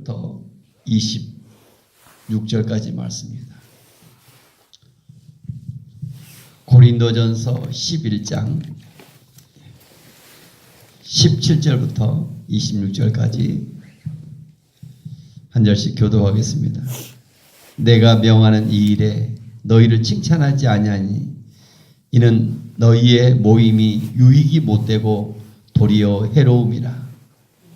17절부터 26절까지 말씀입니다. 고린도전서 11장 17절부터 26절까지 한 절씩 교도하겠습니다. 내가 명하는 이 일에 너희를 칭찬하지 아니하니 이는 너희의 모임이 유익이 못되고 도리어 해로움이라.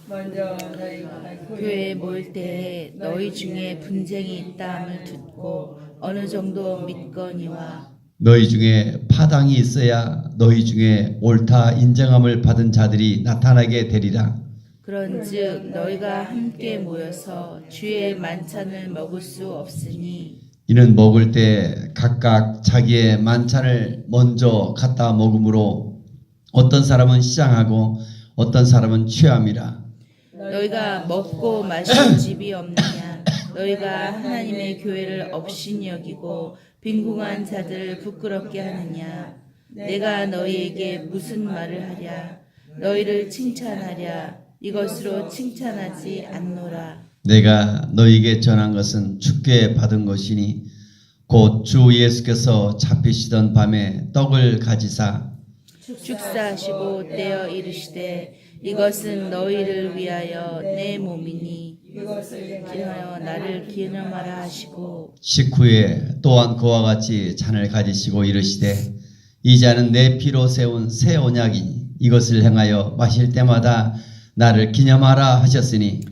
먼저 너희가 교회에 모일 때에 너희 중에 분쟁이 있다함을 듣고 어느 정도 믿거니와 너희 중에 파당이 있어야 너희 중에 옳다 인정함을 받은 자들이 나타나게 되리라. 그런즉 너희가 함께 모여서 주의 만찬을 먹을 수 없으니 이는 먹을 때 각각 자기의 만찬을 먼저 갖다 먹으므로 어떤 사람은 시장하고 어떤 사람은 취함이라. 너희가 먹고 마실 집이 없느냐 너희가 하나님의 교회를 억신히 여기고 빈궁한 자들을 부끄럽게 하느냐. 내가 너희에게 무슨 말을 하랴. 너희를 칭찬하랴. 이것으로 칭찬하지 않노라. 내가 너희에게 전한 것은 주께 받은 것이니 곧 주 예수께서 잡히시던 밤에 떡을 가지사 축사하시고 떼어 이르시되 이것은 너희를 위하여 내 몸이니 이것을 기하여 나를 기념하라 하시고 식후에 또한 그와 같이 잔을 가지시고 이르시되 이 잔은 내 피로 세운 새 언약이니 이것을 행하여 마실 때마다 나를 기념하라 하셨으니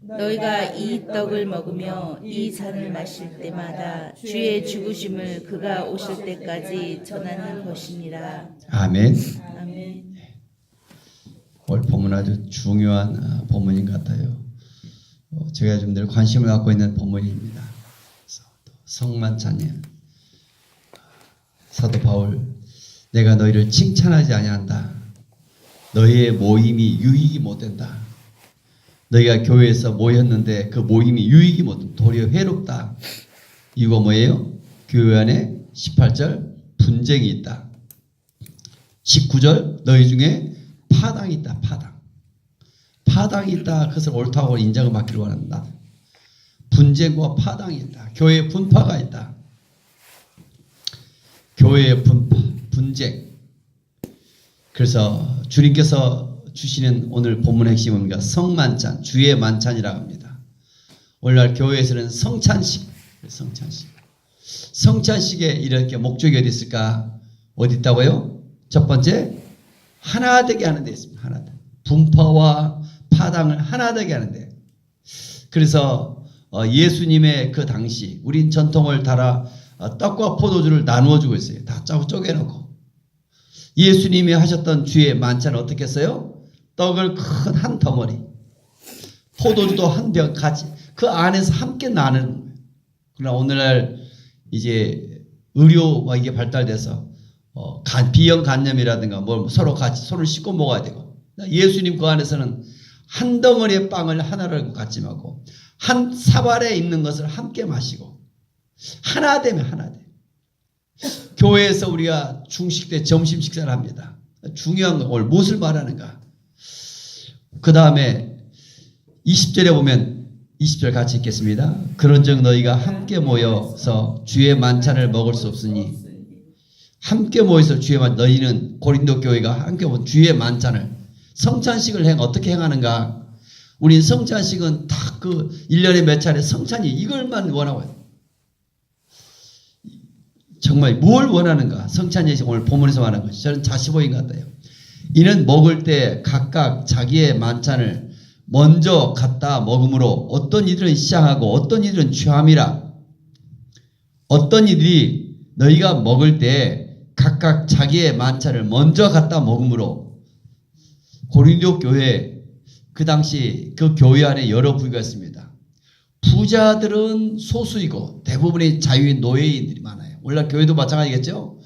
너희가 이 떡을 먹으며 이 잔을 마실 때마다 주의 죽으심을 그가 오실 때까지 전하는 것이니라. 아멘. 아멘. 오늘 본문 아주 중요한 본문인 것 같아요. 제가 좀 늘 관심을 갖고 있는 본문입니다. 성만찬이에요. 사도 바울, 내가 너희를 칭찬하지 아니한다. 너희의 모임이 유익이 못된다. 너희가 교회에서 모였는데 그 모임이 유익이 못된다. 도리어 해롭다. 이거 뭐예요? 교회 안에 18절 분쟁이 있다. 19절 너희 중에 파당이 있다. 파당이 있다. 그것을 옳다고 인정을 받기를 원한다. 분쟁과 파당이 있다. 교회에 분파가 있다. 교회의 분파, 분쟁. 그래서 주님께서 주시는 오늘 본문의 핵심은 뭡니까? 성만찬, 주의 만찬이라고 합니다. 오늘날 교회에서는 성찬식에 이렇게 목적이 어디 있을까? 어디 있다고요? 첫 번째, 하나 되게 하는 데 있습니다. 하나 되게. 분파와 파당을 하나 되게 하는데. 그래서 예수님의 그 당시 우린 전통을 따라 떡과 포도주를 나누어 주고 있어요. 다 쪼개놓고. 예수님이 하셨던 주의 만찬은 어떻게 했어요? 떡을 큰 한 덩어리, 포도주도 한 병 같이 그 안에서 함께 나누는 거예요. 그러나 오늘날 이제 의료가 이게 발달돼서 비형 간염이라든가 뭐 서로 같이 손을 씻고 먹어야 되고, 예수님 그 안에서는 한 덩어리의 빵을 하나를 같이 먹고 한 사발에 있는 것을 함께 마시고 하나 되면 하나 돼. 교회에서 우리가 중식 때 점심 식사를 합니다. 중요한 건 오늘 무엇을 말하는가? 그 다음에 20절에 보면 20절 같이 읽겠습니다. 그런즉 너희가 함께 모여서 주의 만찬을 먹을 수 없으니 함께 모여서 주의 만찬, 너희는 고린도 교회가 함께 모여 주의 만찬을 성찬식을 어떻게 행하는가? 우린 성찬식은 다 그 1년에 몇 차례 성찬이 이걸만 원하고 있어요. 정말 뭘 원하는가? 성찬예식 오늘 본문에서 말하는 것이 저는 자시보인 것 같아요. 이는 먹을 때 각각 자기의 만찬을 먼저 갖다 먹으므로 어떤 이들은 시장하고 어떤 이들은 취함이라. 어떤 이들이 너희가 먹을 때 각각 자기의 만찬을 먼저 갖다 먹으므로. 고린도 교회 그 당시 그 교회 안에 여러 부류가 있습니다. 부자들은 소수이고 대부분의 자유인 노예인들이 많아요. 오늘날 교회도 마찬가지겠죠.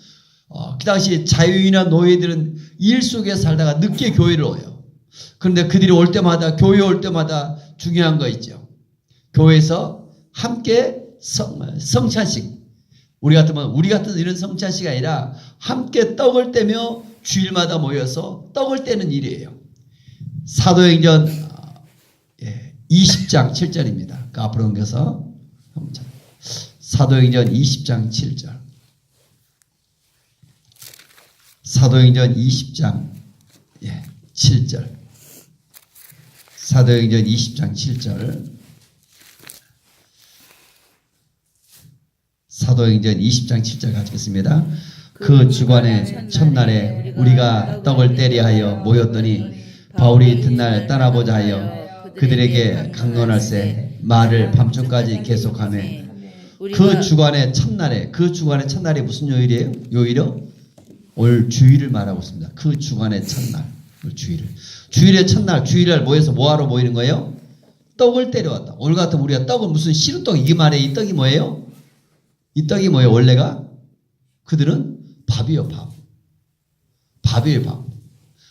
그 당시 자유인이나 노예들은 일 속에 살다가 늦게 교회를 와요. 그런데 그들이 올 때마다 교회 올 때마다 중요한 거 있죠. 교회에서 함께 성찬식. 우리 같은 이런 성찬식이 아니라 함께 떡을 떼며 주일마다 모여서 떡을 떼는 일이에요. 사도행전 20장 7절입니다. 그 앞으로 옮겨서 사도행전 20장 7절. 사도행전 20장 7절. 사도행전 20장 7절. 사도행전 20장 7절 가지겠습니다. 그 주간의 첫날에 우리가 떡을 떼려 하여 모였더니 바울이 이튿날 떠나보자 하여 그들에게 강론할세 말을 밤중까지 계속하며 그 주간의 첫날에 무슨 요일이에요? 요일이요? 올 주일을 말하고 있습니다. 그 주간의 첫날, 올 주일의 첫날, 주일날 모여서 뭐하러 모이는 거예요? 떡을 때려왔다. 오늘 같으면 우리가 떡은 무슨 시루떡, 이게 말이에요. 이 떡이 뭐예요? 이 떡이 뭐예요? 원래가 그들은 밥이요, 밥. 밥이에요, 밥.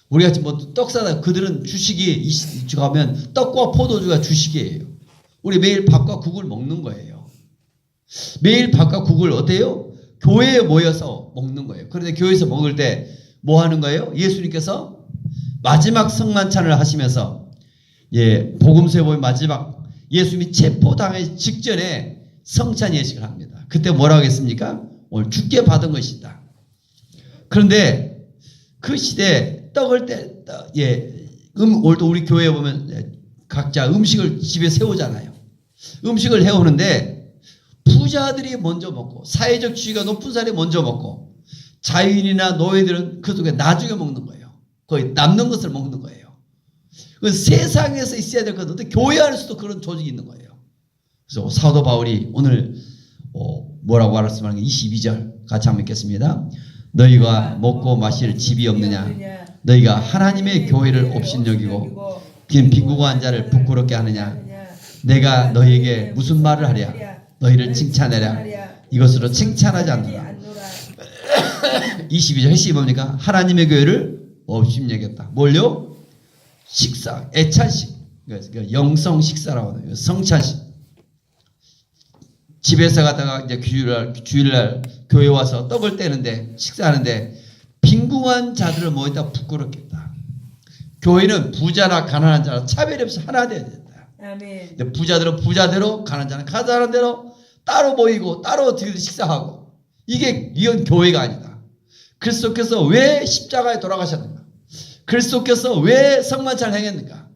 우리가 지금 뭐 떡 사다 그들은 주식이 가면 떡과 포도주가 주식이에요. 우리 매일 밥과 국을 먹는 거예요. 매일 밥과 국을 어때요? 교회에 모여서 먹는 거예요. 그런데 교회에서 먹을 때 뭐 하는 거예요? 예수님께서 마지막 성만찬을 하시면서 복음서에 보면 마지막 예수님이 체포당하기 직전에 성찬 예식을 합니다. 그때 뭐라고 했습니까? 오늘 주께 받은 것이다. 그런데 그 시대에 떡을 오늘도 우리 교회에 보면 각자 음식을 집에 세우잖아요. 음식을 해오는데 부자들이 먼저 먹고 사회적 지위가 높은 사람이 먼저 먹고 자유인이나 노예들은 그 속에 나중에 먹는 거예요. 거의 남는 것을 먹는 거예요. 그 세상에서 있어야 될 것인데 교회 안에서도 그런 조직이 있는 거예요. 그래서 사도 바울이 오늘 뭐라고 말씀하는 게 22절 같이 한번 읽겠습니다. 너희가 먹고 마실 집이 없느냐? 너희가 하나님의 교회를 업신여기고 빈궁한 자를 부끄럽게 하느냐? 내가 너희에게 무슨 말을 하랴? 너희를 칭찬하랴? 이것으로 칭찬하지 않느냐? 22절 핵심이 뭡니까? 하나님의 교회를 업신여겼다. 뭘요? 식사, 애찬식, 영성 식사라고 하는 성찬식. 집에서 가다가 이제 주일날 교회 와서 떡을 떼는데 식사하는데 빈궁한 자들을 모이다 부끄럽겠다. 교회는 부자나 가난한 자나 차별이 없이 하나 되어야 된다. 아멘. 부자들은 부자대로 가난한 자는 가난한 대로 따로 모이고 따로 식사하고 이건 교회가 아니다. 그리스도께서 왜 십자가에 돌아가셨는가? 그리스도께서 왜 성만찬을 행했는가?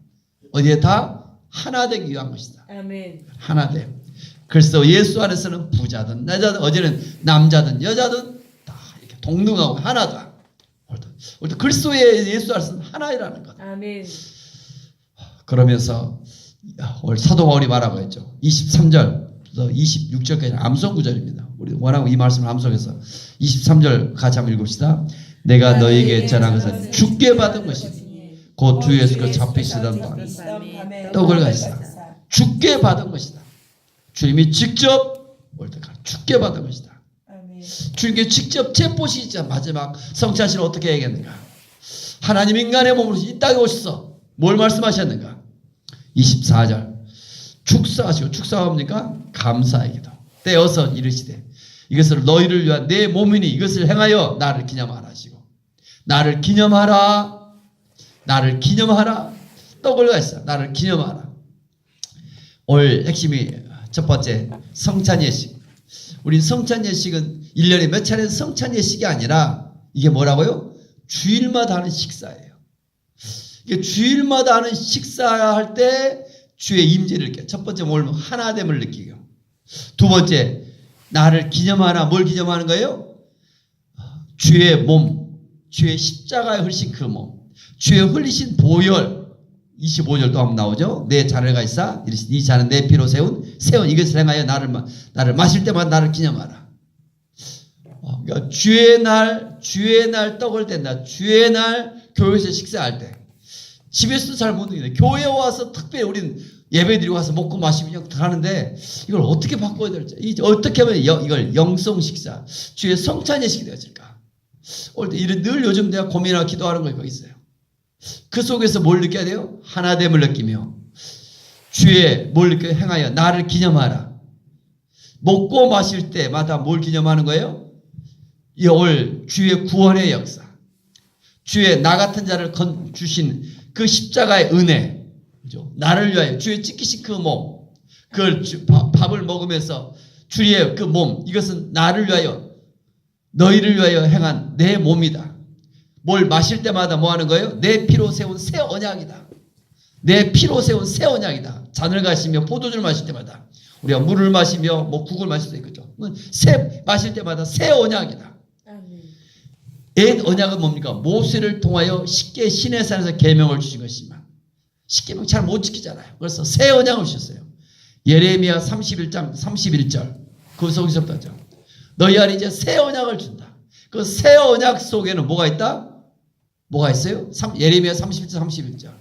어디에 다 하나 되기 위한 것이다. 아멘. 하나 돼. 그래서 예수 안에서는 부자든 여자든 어제는 남자든 여자든 다 이렇게 동등하고 하나다. 오늘 그리스도의 예수 안에서는 하나이라는 것. 아멘. 그러면서 오늘 사도 바울이 말하고 있죠. 23절부터 26절까지 암송 구절입니다. 우리 원하고 이 말씀을 암송해서 23절 같이 한번 읽읍시다. 내가 너희에게 전한 것은 주께 받은 것이니 곧 주 예수께서 잡히시던 밤 떡을 가지사 주께 받은 것이다. 주님이 직접 주께 받은 것이다. 아멘. 주님께 직접 체포시키자 마지막 성찬식을 어떻게 해야겠는가? 하나님 인간의 몸으로 이 땅에 오셔서 뭘 말씀하셨는가? 24절 축사하시고 축사가 뭡니까? 감사의 기도 떼어서 이르시되 이것을 너희를 위한 내 몸이니 이것을 행하여 나를 기념하라 하시고 나를 기념하라 떡을 가지사 나를 기념하라. 오늘 핵심이 첫 번째 성찬 예식. 우리 성찬 예식은 1년에 몇 차례 성찬 예식이 아니라 이게 뭐라고요? 주일마다 하는 식사예요. 이게 주일마다 하는 식사할 때 주의 임재를 느껴요. 첫 번째 뭘 하나됨을 느끼고 두 번째 나를 기념하라. 뭘 기념하는 거예요? 주의 몸, 주의 십자가에 흘리신 그 몸, 주의 흘리신 보혈 25절 또 한번 나오죠. 내 잔을 가지사 이 잔은 내 피로 세운 이것을 행하여 나를 마실 때마다 나를 기념하라. 그러니까 주의 날 떡을 뗀다. 주의 날 교회에서 식사할 때 집에서도 잘 못 느끼는데 교회에 와서 특별히 우리는 예배드리고 와서 먹고 마시고 그냥 하는데 이걸 어떻게 바꿔야 될지 어떻게 하면 이걸 영성 식사 주의 성찬 예식이 되어질까? 오늘 늘 요즘 내가 고민하고 기도하는 거 거기 있어요. 그 속에서 뭘 느껴야 돼요? 하나됨을 느끼며 주의 뭘 느껴 행하여 나를 기념하라. 먹고 마실 때마다 뭘 기념하는 거예요? 올 주의 구원의 역사, 주의 나 같은 자를 주신 그 십자가의 은혜, 그죠? 나를 위하여 주의 찢기신 그 몸, 그걸 밥을 먹으면서 주의 그 몸, 이것은 나를 위하여 너희를 위하여 행한 내 몸이다. 뭘 마실 때마다 뭐 하는 거예요? 내 피로 세운 새 언약이다. 내 피로 세운 새 언약이다. 잔을 가시며 포도주를 마실 때마다 우리가 물을 마시며 뭐 국을 마실 수 있겠죠. 새 마실 때마다 새 언약이다. 아멘. 옛 언약은 뭡니까? 모세를 통하여 쉽게 시내산에서 계명을 주신 것이지만 십계명 잘 못 지키잖아요. 그래서 새 언약을 주셨어요. 예레미야 31장 31절 그 속에서부터 하죠. 너희 안에 이제 새 언약을 준다. 그 새 언약 속에는 뭐가 있다? 뭐가 있어요? 예레미야 31장 31절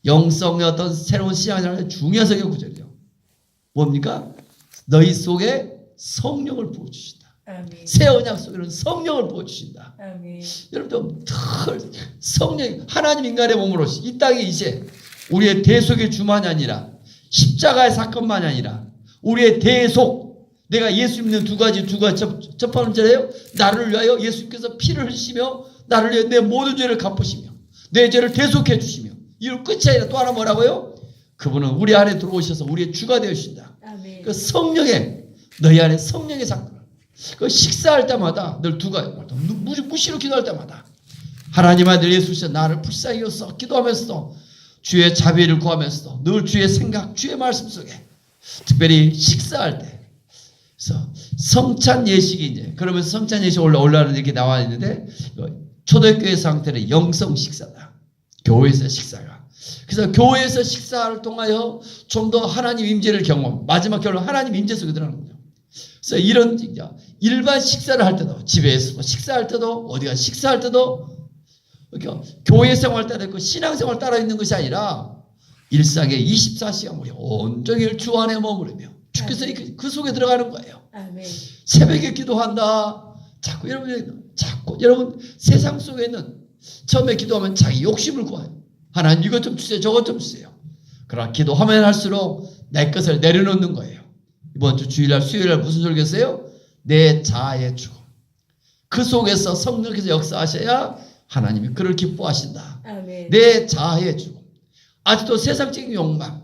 영성의 어떤 새로운 신앙생활의 중요성의 구절이요. 뭡니까? 너희 속에 성령을 부어주신다. 아멘. 새 언약 속에는 성령을 부어주신다. 아멘. 여러분들 성령 하나님 인간의 몸으로 이 땅에 이제 우리의 대속의 주만이 아니라 십자가의 사건만이 아니라 우리의 대속 내가 예수 믿는 두 가지 첫 번째예요. 나를 위하여 예수님께서 피를 흘리시며 나를 위해 내 모든 죄를 갚으시며 내 죄를 대속해 주시며 이런 끝이 아니라 또 하나 뭐라고요? 그분은 우리 안에 들어오셔서 우리의 주가 되어주신다. 아멘. 그 성령의 너희 안에 성령의 사건 그 식사할 때마다 늘 두 가지 무시로 기도할 때마다 하나님 아들 예수께서 나를 불쌍히 여서 기도하면서도 주의 자비를 구하면서도 늘 주의 생각 주의 말씀 속에 특별히 식사할 때 그래서 성찬 예식이 이제 그러면서 성찬 예식 올라가는 이렇게 나와 있는데 초대교회 상태는 영성 식사다. 교회에서 식사가. 그래서 교회에서 식사를 통하여 좀 더 하나님 임재를 경험 마지막 결론 하나님 임재 속에 들어가는 거죠. 그래서 이런 일반 식사를 할 때도 집에서 식사할 때도 어디가 식사할 때도 교회 생활 따라 있고 신앙생활 따라 있는 것이 아니라 일상의 24시간 우리 온종일 주 안에 머무르며 주께서 그 속에 들어가는 거예요. 아멘. 새벽에 기도한다. 자꾸 여러분 세상 속에는 처음에 기도하면 자기 욕심을 구해요. 하나님 이것 좀 주세요. 저것 좀 주세요. 그러나 기도하면 할수록 내 것을 내려놓는 거예요. 이번 주 주일날 수요일날 무슨 설교했어요? 내 자아의 죽음. 그 속에서 성령께서 역사하셔야 하나님이 그를 기뻐하신다. 아멘. 내 자아의 죽음. 아직도 세상적인 욕망.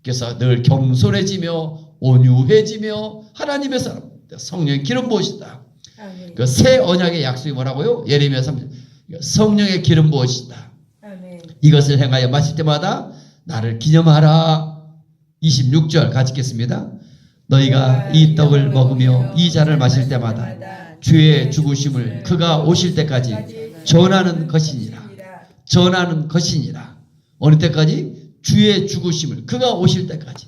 그래서 늘 겸손해지며 온유해지며 하나님의 사람. 성령의 기름 부으신다. 아멘. 그 새 언약의 약속이 뭐라고요? 예레미야 3절. 성령의 기름 부으신다. 아멘. 이것을 행하여 마실 때마다 나를 기념하라. 26절 같이 읽겠습니다. 너희가 이 떡을 먹으며 이 잔을 마실 때마다 주의 죽으심을 그가 오실 때까지 전하는 것이니라. 전하는 것이니라. 어느 때까지? 주의 죽으심을 그가 오실 때까지.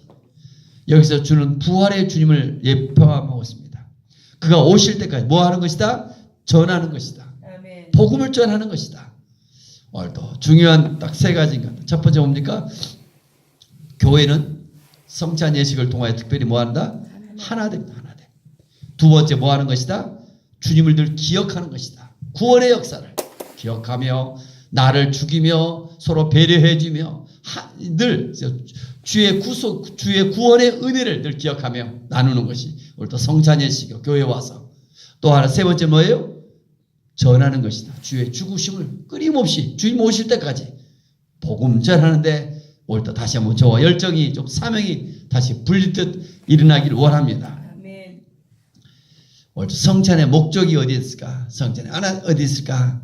여기서 주는 부활의 주님을 예표하고 있습니다. 그가 오실 때까지 뭐 하는 것이다? 전하는 것이다. 아멘. 복음을 전하는 것이다. 오늘도 중요한 딱 세 가지인가. 첫 번째 뭡니까? 교회는 성찬 예식을 통하여 특별히 뭐 한다? 하나 됩니다. 하나 돼. 두 번째 뭐 하는 것이다? 주님을 늘 기억하는 것이다. 구원의 역사를 기억하며 나를 죽이며 서로 배려해주며 늘 주의 구속, 주의 구원의 은혜를 늘 기억하며 나누는 것이 오늘 또 성찬 예식이고 교회에 와서 또 하나 세 번째 뭐예요? 전하는 것이다. 주의 죽으심을 끊임없이 주님 오실 때까지 복음 전하는데 오늘 또 다시 한번 저와 열정이 좀 사명이 다시 불리듯 일어나기를 원합니다. 아멘. 오늘 성찬의 목적이 어디 있을까? 성찬의 하나 어디 있을까?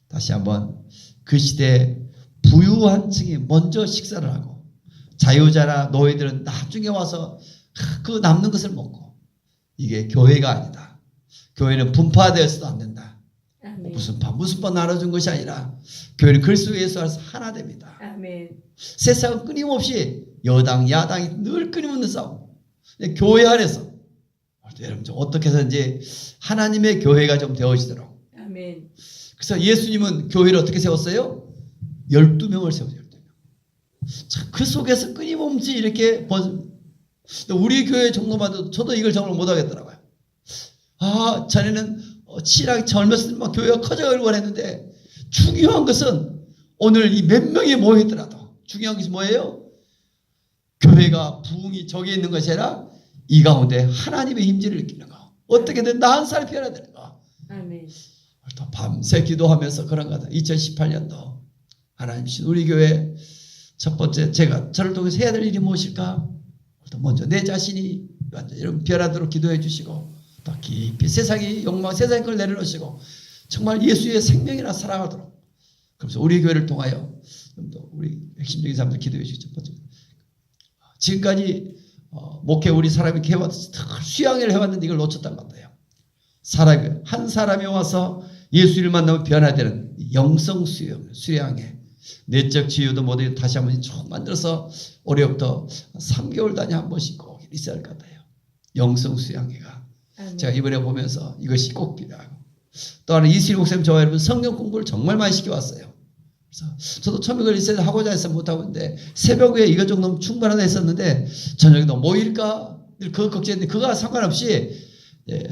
다시 한번 그 시대 부유한 층이 먼저 식사를 하고 자유자나 노예들은 나중에 와서 그 남는 것을 먹고 이게 교회가 아니다. 교회는 분파되어서도 안 된다. 아멘. 무슨 파 나눠준 것이 아니라 교회는 그리스도 예수 안에서 하나 됩니다. 아멘. 세상은 끊임없이 여당 야당이 늘 끊임없는 싸움. 교회 안에서 여러분 좀 어떻게 해서인지 하나님의 교회가 좀 되어지도록. 아멘. 그래서 예수님은 교회를 어떻게 세웠어요? 12명을 세웠어요. 12명. 그 속에서 끊임없이 이렇게 우리 교회 정도만 저도 이걸 정말 못하겠더라고요. 아, 자네는 신앙이 젊었을 때 막 교회가 커져가길 원했는데 중요한 것은 오늘 이 몇 명이 모여있더라도 중요한 것이 뭐예요? 교회가 부흥이 저기 있는 것이 아니라 이 가운데 하나님의 힘질을 느끼는 거. 어떻게든 나은 사람이 변해야 되는 거. 아멘. 또 밤새 기도하면서 그런 거다. 2018년도 하나님 신 우리 교회 첫 번째, 제가 저를 통해서 해야 될 일이 무엇일까? 먼저 내 자신이 완전 이런 변화도록 기도해 주시고, 또 깊이 세상의 욕망, 세상의 걸 내려놓으시고, 정말 예수의 생명이나 살아가도록. 그래서 우리 교회를 통하여 좀 더 우리 핵심적인 사람들 기도해 주시죠. 첫 번째, 지금까지 목회 우리 사람이 해왔듯이 수양회를 해왔는데 이걸 놓쳤단 말이에요. 한 사람이 와서 예수를 만나면 변화되는 영성 수양회, 내적 치유도 모두 다시 한번 쭉 만들어서 올해부터 3개월 단위 한 번씩 꼭 있어야 할 것 같아요. 영성 수양회가. 제가 이번에 보면서 이것이 꼭 필요하고, 또 하나 이슬 목사님, 저와 여러분 성경 공부를 정말 많이 시켜왔어요. 그래서 저도 처음에 그걸 있어야 하고자 해서 못하고 있는데, 새벽 후에 이것 정도면 충분하다 했었는데 저녁에 너 모일까? 그거 걱정했는데, 그거와 상관없이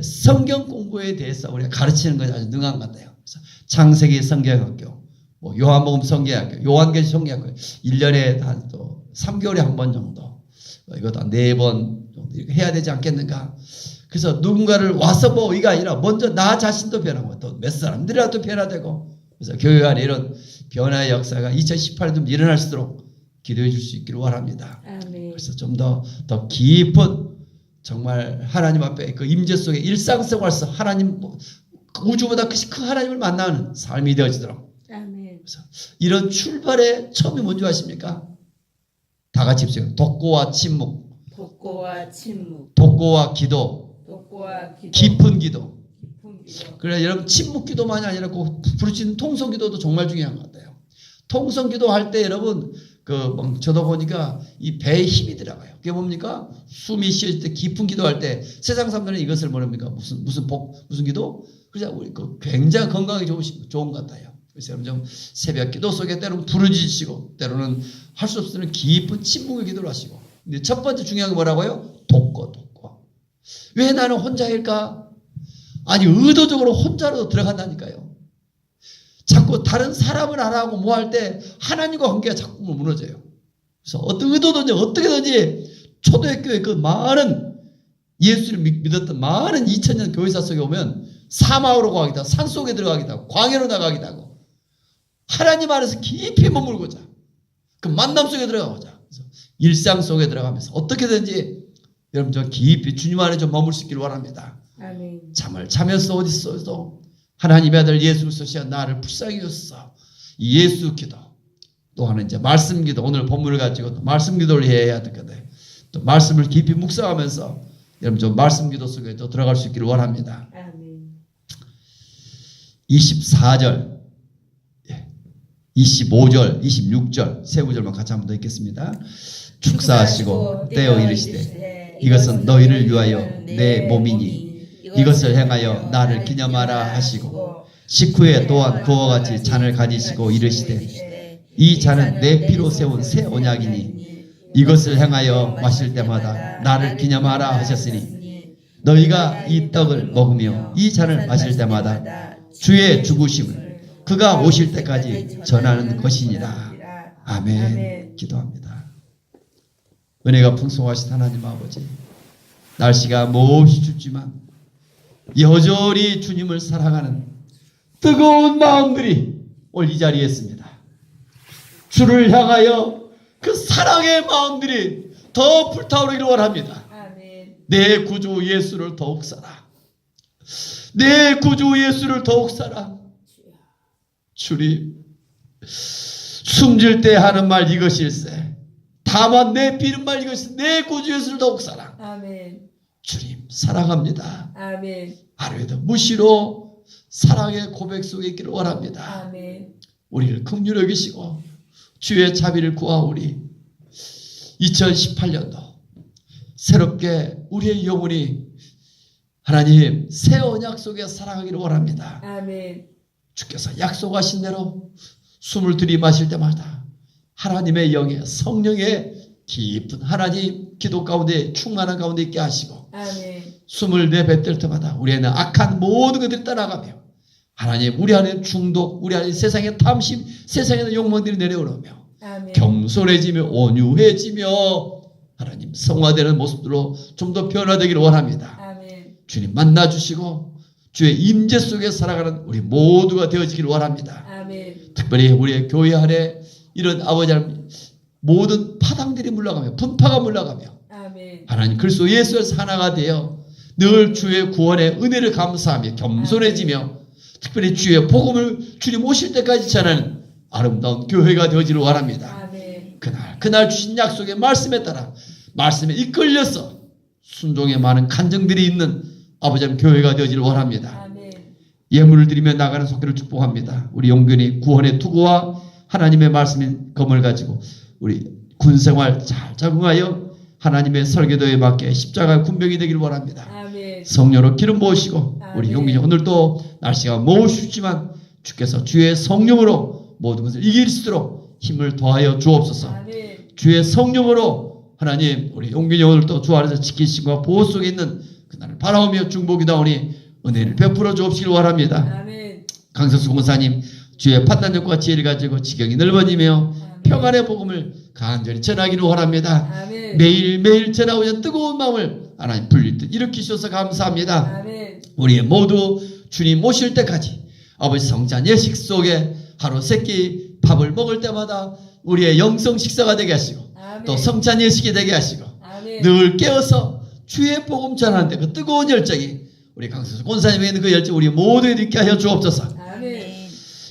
성경 공부에 대해서 우리가 가르치는 것이 아주 능한 것 같아요. 그래서 창세기 성경학교, 뭐 요한복음 성경학교, 요한계시 성경학교 1년에 한 또 3개월에 한 번 정도, 이것도 한 4번 정도 이렇게 해야 되지 않겠는가. 그래서 누군가를 와서 보기가 아니라 먼저 나 자신도 변하고 또 몇 사람들이라도 변화되고, 그래서 교회 안에 이런 변화의 역사가 2018년도 일어날 수 있도록 기도해 줄 수 있기를 원합니다. 아멘. 그래서 좀 더 깊은 정말 하나님 앞에 그 임재 속에 일상생활에서 하나님, 우주보다 큰 하나님을 만나는 삶이 되어지도록. 아멘. 그래서 이런 출발의 처음이 뭔지 아십니까? 다 같이 입시요. 독고와 침묵, 독고와 침묵, 독고와 기도, 독고와 기도, 깊은 기도. 깊은 기도. 그래, 여러분 침묵 기도만이 아니라 꼭 부르짖는 통성 기도도 정말 중요한 것 같아요. 통성 기도할 때 여러분 저도 보니까 이 배에 힘이 들어가요. 그게 뭡니까? 숨이 쉬어질 때 깊은 기도할 때 세상 사람들은 이것을 모릅니까? 무슨 기도? 그래서 우리 굉장히 건강에 좋은 것 같아요. 그래서 여러분 좀 새벽 기도 속에 때로는 부르짖으시고, 때로는 할 수 없으면 깊은 침묵의 기도를 하시고. 근데 첫 번째 중요한 게 뭐라고요? 돕고. 왜 나는 혼자일까? 아니, 의도적으로 혼자로 들어간다니까요. 자꾸 다른 사람을 알아하고 뭐 할 때 하나님과 관계가 자꾸 무너져요. 그래서 어떤 의도든지 어떻게든지 초대교회 그 많은 예수를 믿었던 많은 2000년 교회사 속에 오면 사막으로 가기도 하고 산속에 들어가기도 하고 광야로 나가기도 하고 하나님 안에서 깊이 머물고자, 그 만남 속에 들어가고자, 그래서 일상 속에 들어가면서 어떻게든지 여러분 저 깊이 주님 안에 좀 머물 수 있기를 원합니다. 아멘. 잠을 자면서 어디 있어도 하나님의 아들 예수 그리스도시여 나를 불쌍히 여소서. 예수 기도, 또 하는 이제 말씀 기도, 오늘 본문을 가지고 또 말씀 기도를 해야 되거든요. 또 말씀을 깊이 묵상하면서 여러분 좀 말씀 기도 속에 또 들어갈 수 있기를 원합니다. 아멘. 24절, 25절, 26절 세 구절만 같이 한번 더 읽겠습니다. 축사하시고 떼어 이르시되 이것은 너희를 위하여 내 몸이니 이것을 행하여 나를 기념하라 하시고, 식후에 또한 그와 같이 잔을 가지시고 이르시되 이 잔은 내 피로 세운 새 언약이니 이것을 행하여 마실 때마다 나를 기념하라 하셨으니, 너희가 이 떡을 먹으며 이 잔을 마실 때마다 주의 죽으심을 그가 오실 때까지 전하는 것이니라. 아멘. 기도합니다. 은혜가 풍성하신 하나님 아버지, 날씨가 몹시 춥지만 여전히 주님을 사랑하는 뜨거운 마음들이 오늘 이 자리에 있습니다. 주를 향하여 그 사랑의 마음들이 더 불타오르기를 원합니다. 아멘. 내 구주 예수를 더욱 사랑, 내 구주 예수를 더욱 사랑. 주님, 숨질 때 하는 말 이것일세, 다만 내 비는 말 이것이 내 구주 예수를 더욱 사랑. 아멘. 주님 사랑합니다. 아멘. 하루에도 무시로 사랑의 고백 속에 있기를 원합니다. 아멘. 우리를 긍휼히 여기시고 주의 자비를 구하오니 2018년도 새롭게 우리의 영혼이 하나님 새 언약 속에 살아가기를 원합니다. 아멘. 주께서 약속하신 대로 숨을 들이마실 때마다 하나님의 영의 성령의 깊은 하나님 기도 가운데 충만한 가운데 있게 하시고, 아멘. 숨을 내뱉을 때마다 우리 안에 악한 모든 것들이 떠나가며 하나님 우리 안에 중독, 우리 안에 세상의 탐심, 세상에 있는 욕망들이 내려오며 아멘. 겸손해지며 온유해지며 하나님 성화되는 모습들로 좀 더 변화되기를 원합니다. 아멘. 주님 만나주시고 주의 임재 속에 살아가는 우리 모두가 되어지기를 원합니다. 아멘. 특별히 우리의 교회 안에 이런 아버지 하나님 모든 파당들이 물러가며 분파가 물러가며 아멘. 하나님 그리스도 예수에서 하나가 되어 늘 주의 구원의 은혜를 감사하며 겸손해지며 특별히 주의 복음을 주님 오실 때까지 전하는 아름다운 교회가 되어지를 원합니다. 아멘. 그날 주신 약속의 말씀에 따라 말씀에 이끌려서 순종의 많은 간증들이 있는 아버지 하나님 교회가 되어지를 원합니다. 아멘. 예물을 드리며 나가는 속회를 축복합니다. 우리 용균이 구원의 투구와 하나님의 말씀인 검을 가지고 우리 군생활 잘 적응하여 하나님의 설계도에 맞게 십자가 군병이 되기를 원합니다. 아멘. 성령으로 기름 부으시고 우리 아멘. 용균이 오늘도 날씨가 모으시지만 주께서 주의 성령으로 모든 것을 이길 수 있도록 힘을 더하여 주옵소서. 아멘. 주의 성령으로 하나님 우리 용균이 오늘도 주 안에서 지키심과 보호 속에 있는 그날을 바라오며 중복이다오니 은혜를 베풀어 주옵시길 원합니다. 아멘. 강석수 공사님 주의 판단력과 지혜를 가지고 지경이 넓어지며 평안의 복음을 간절히 전하기를 원합니다. 아멘. 매일매일 전하고자 뜨거운 마음을 하나님 불릴 듯 일으키셔서 감사합니다. 아멘. 우리 모두 주님 오실 때까지 아버지 성찬 예식 속에 하루 세끼 밥을 먹을 때마다 우리의 영성 식사가 되게 하시고 아멘. 또 성찬 예식이 되게 하시고 아멘. 늘 깨어서 주의 복음 전하는데 그 뜨거운 열정이 우리 강석수 권사님에 있는 그 열정 우리 모두에게 있게 하여 주옵소서. 아멘.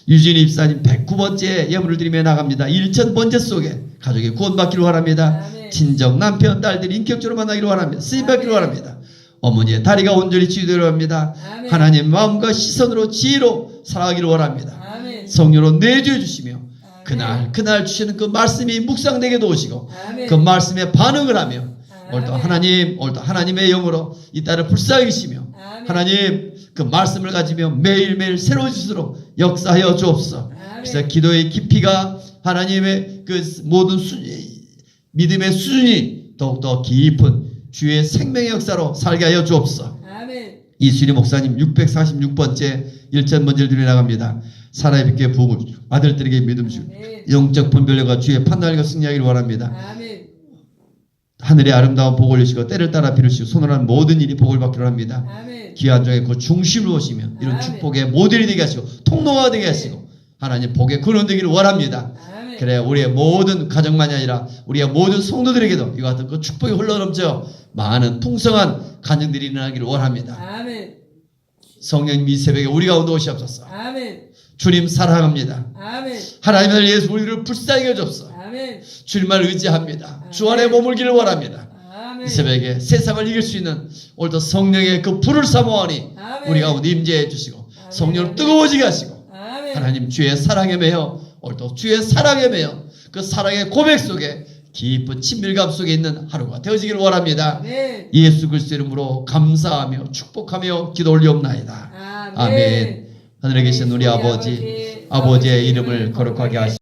유진희 입사님 109번째 예물을 드리며 나갑니다. 1000번째 속에 가족이 구원받기를 원합니다. 아멘. 친정, 남편, 딸들이 인격적으로 만나기를 원합니다. 쓰임받기를 아멘. 원합니다. 어머니의 다리가 온전히 치유되기를 원합니다. 아멘. 하나님 마음과 시선으로 지혜로 살아가기를 원합니다. 아멘. 성령으로 내주해 주시며 아멘. 그날 주시는 그 말씀이 묵상되게 도우시고 아멘. 그 말씀에 반응을 하며 오늘도 아멘. 하나님의 영으로 이 딸을 불쌍히 계시며 아멘. 하나님 그 말씀을 가지며 매일매일 새로워질수록 역사하여 주옵소서. 아멘. 그래서 기도의 깊이가 하나님의 그 모든 믿음의 수준이 더욱더 깊은 주의 생명의 역사로 살게 하여 주옵소서. 아멘. 이수리 목사님 646번째 1000번째를 드려 나갑니다. 사라의 빛의 부흥을 아들들에게 믿음 주고 아멘. 영적 분별력과 주의 판단력과 승리하기를 원합니다. 아멘. 하늘의 아름다운 복을 주시고 때를 따라 비르시고 손을 한 모든 일이 복을 받기로 합니다. 아멘. 귀한 종의 그 중심을 오시며 이런 아멘. 축복의 모델이 되게 하시고 통로가 되게 하시고 하나님 복의 근원 되기를 원합니다. 아멘. 그래 우리의 모든 가정만이 아니라 우리의 모든 성도들에게도 이와 같은 그 축복이 흘러넘쳐 많은 풍성한 가정들이 일어나기를 원합니다. 아멘. 성령님 이 새벽에 우리 가운데 오시옵소서. 아멘. 주님 사랑합니다. 아멘. 하나님의 예수 우리를 불쌍히 여줍소서. 아멘. 주님을 의지합니다. 주 안에 머물기를 원합니다. 아멘. 이 새벽에 세상을 이길 수 있는 오늘도 성령의 그 불을 사모하니 아멘. 우리 가운데 임재해 주시고 아멘. 성령을 뜨거워지게 하시고 아멘. 하나님 주의 사랑에 매여 오늘도 주의 사랑에 매여 그 사랑의 고백 속에 깊은 친밀감 속에 있는 하루가 되어지기를 원합니다. 아멘. 예수 그리스도 이름으로 감사하며 축복하며 기도 올리옵나이다. 아멘. 아멘. 하늘에 계신 우리 아버지, 아버지의 이름을 거룩하게 하시고